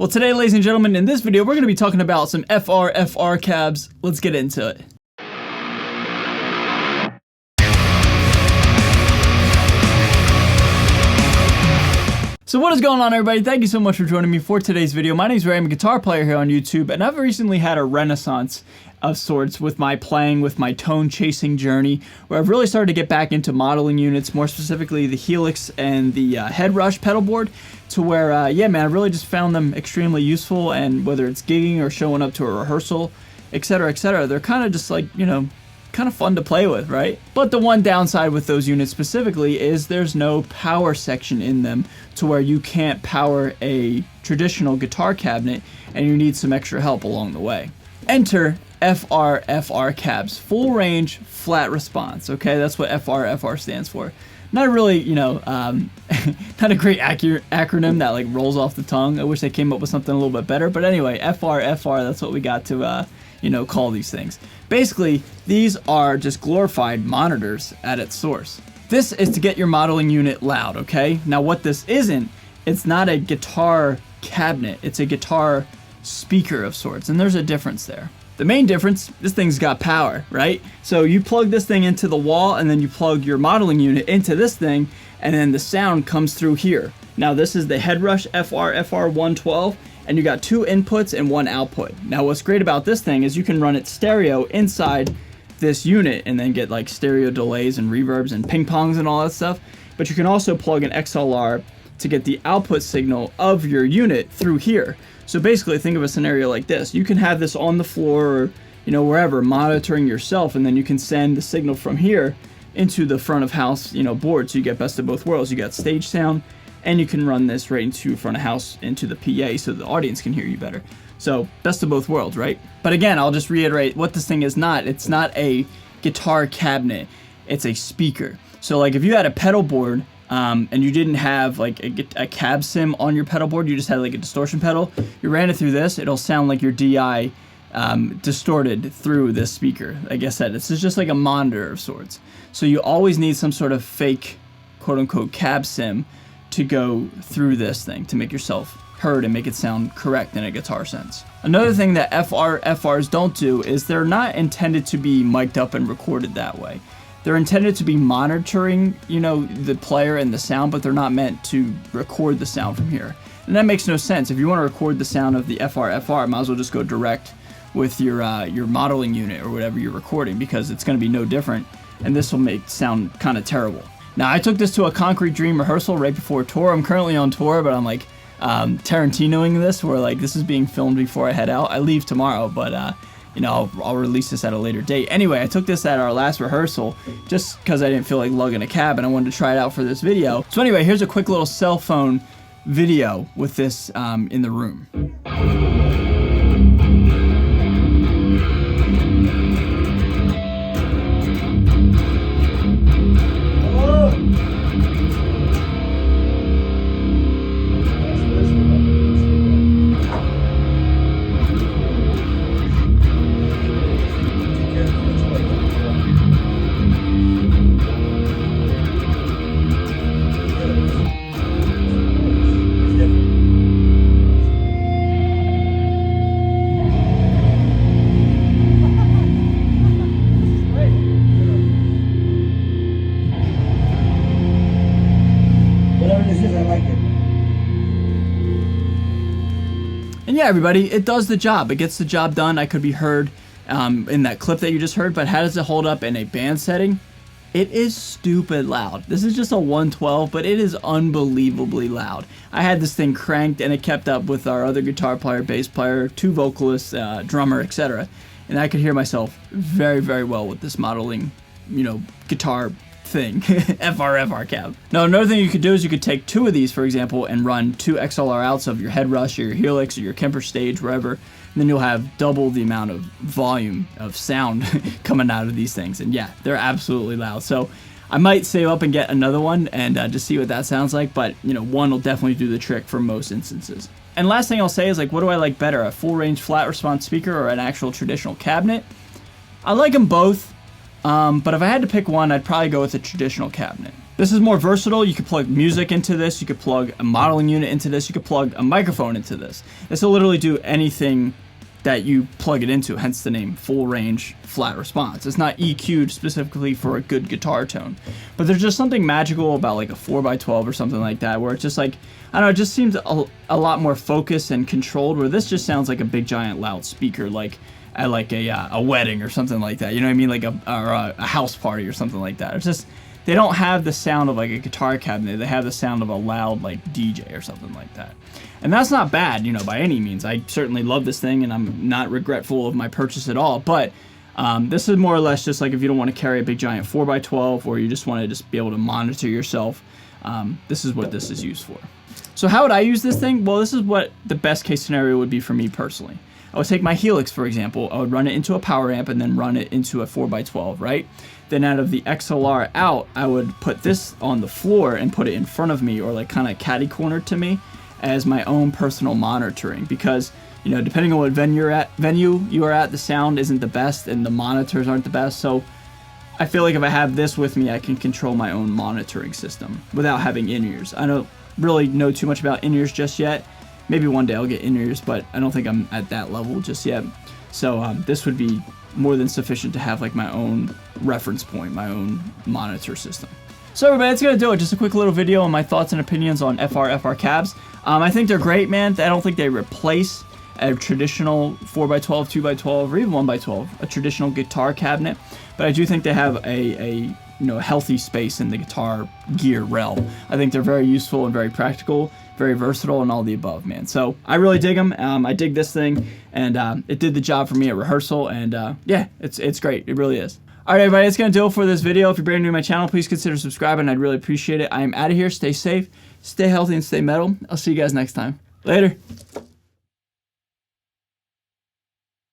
Well, today, ladies and gentlemen, in this video, we're going to be talking about some FRFR cabs. Let's get into it. So what is going on, everybody? Thank you so much for joining me for today's video. My name is Ray. I'm a guitar player here on YouTube, and I've recently had a renaissance of sorts with my playing, with my tone chasing journey, where I've really started to get back into modeling units, more specifically the Helix and the Head Rush pedal board, to where, yeah, man, I really just found them extremely useful, and whether it's gigging or showing up to a rehearsal, etc., they're kind of just like, you know, kind of fun to play with, right? But the one downside with those units specifically is there's no power section in them to where you can't power a traditional guitar cabinet and you need some extra help along the way. Enter FRFR cabs, full range flat response. Okay, that's what FRFR stands for. Not really, you know, not a great acronym that like rolls off the tongue. I wish they came up with something a little bit better, but anyway, FRFR, that's what we got to you know, call these things. Basically, these are just glorified monitors at its source. This is to get your modeling unit loud, okay? Now what this isn't, it's not a guitar cabinet, it's a guitar speaker of sorts, and there's a difference there. The main difference, this thing's got power, right? So you plug this thing into the wall, and then you plug your modeling unit into this thing, and then the sound comes through here. Now this is the Head Rush FRFR 112, and you got 2 inputs and 1 output. Now what's great about this thing is you can run it stereo inside this unit and then get like stereo delays and reverbs and ping pongs and all that stuff. But you can also plug an XLR to get the output signal of your unit through here. So basically think of a scenario like this. You can have this on the floor or, you know, wherever, monitoring yourself, and then you can send the signal from here into the front of house, you know, board, so you get best of both worlds. You got stage sound, and you can run this right into front of house into the PA so the audience can hear you better. So best of both worlds, right? But again, I'll just reiterate what this thing is not. It's not a guitar cabinet, it's a speaker. So like if you had a pedal board and you didn't have like a cab sim on your pedal board, you just had like a distortion pedal, you ran it through this, it'll sound like your DI distorted through this speaker. Like I said, this is just like a monitor of sorts. So you always need some sort of fake quote unquote cab sim to go through this thing to make yourself heard and make it sound correct in a guitar sense. Another thing that FRFRs don't do is they're not intended to be mic'd up and recorded that way. They're intended to be monitoring, you know, the player and the sound, but they're not meant to record the sound from here. And that makes no sense. If you want to record the sound of the FRFR, might as well just go direct with your modeling unit or whatever you're recording, because it's going to be no different, and this will make sound kind of terrible. Now, I took this to a Concrete Dream rehearsal right before tour. I'm currently on tour, but I'm like Tarantinoing this, where like this is being filmed before I head out. I leave tomorrow, but you know, I'll release this at a later date. Anyway, I took this at our last rehearsal just because I didn't feel like lugging a cab and I wanted to try it out for this video. So anyway, here's a quick little cell phone video with this in the room. And yeah, everybody, it does the job. It gets the job done. I could be heard in that clip that you just heard, but how does it hold up in a band setting? It is stupid loud. This is just a 112, but it is unbelievably loud. I had this thing cranked, and it kept up with our other guitar player, bass player, 2 vocalists, drummer, etc. And I could hear myself very, very well with this modeling, you know, guitar thing, FRFR cab. Now another thing you could do is you could take 2 of these, for example, and run 2 XLR outs of your Head Rush or your Helix or your Kemper stage, wherever, and then you'll have double the amount of volume of sound coming out of these things. And yeah, they're absolutely loud. So I might save up and get another one and just see what that sounds like, but you know, one will definitely do the trick for most instances. And last thing I'll say is, like, what do I like better, a full range flat response speaker or an actual traditional cabinet? I like them both. But if I had to pick one, I'd probably go with a traditional cabinet. This is more versatile. You could plug music into this. You could plug a modeling unit into this. You could plug a microphone into this. This will literally do anything that you plug it into, hence the name full range flat response. It's not EQ'd specifically for a good guitar tone, but there's just something magical about like a 4x12 or something like that, where it's just like, I don't know, it just seems a lot more focused and controlled, where this just sounds like a big giant loud speaker, like at like a wedding or something like that, you know what I mean, like a house party or something like that. It's just, they don't have the sound of like a guitar cabinet, they have the sound of a loud like DJ or something like that. And that's not bad, you know, by any means. I certainly love this thing and I'm not regretful of my purchase at all, but this is more or less just like if you don't want to carry a big giant 4x12 or you just want to just be able to monitor yourself, this is what this is used for. So how would I use this thing? Well, this is what the best case scenario would be for me personally. I would take my Helix, for example, I would run it into a power amp and then run it into a 4x12, right? Then out of the XLR out, I would put this on the floor and put it in front of me, or like kind of catty-cornered to me, as my own personal monitoring, because, you know, depending on what venue you are at, the sound isn't the best and the monitors aren't the best. So I feel like if I have this with me, I can control my own monitoring system without having in-ears. I don't really know too much about in-ears just yet. Maybe one day I'll get in-ears, but I don't think I'm at that level just yet. So this would be more than sufficient to have like my own reference point, my own monitor system. So everybody, that's going to do it. Just a quick little video on my thoughts and opinions on FRFR cabs. I think they're great, man. I don't think they replace a traditional 4x12, 2x12, or even 1x12, a traditional guitar cabinet. But I do think they have a healthy space in the guitar gear realm. I think they're very useful and very practical, very versatile, and all the above, man. So I really dig them. I dig this thing, and it did the job for me at rehearsal. And yeah, it's great. It really is. All right, everybody, that's going to do it for this video. If you're brand new to my channel, please consider subscribing. I'd really appreciate it. I am out of here. Stay safe, stay healthy, and stay metal. I'll see you guys next time. Later.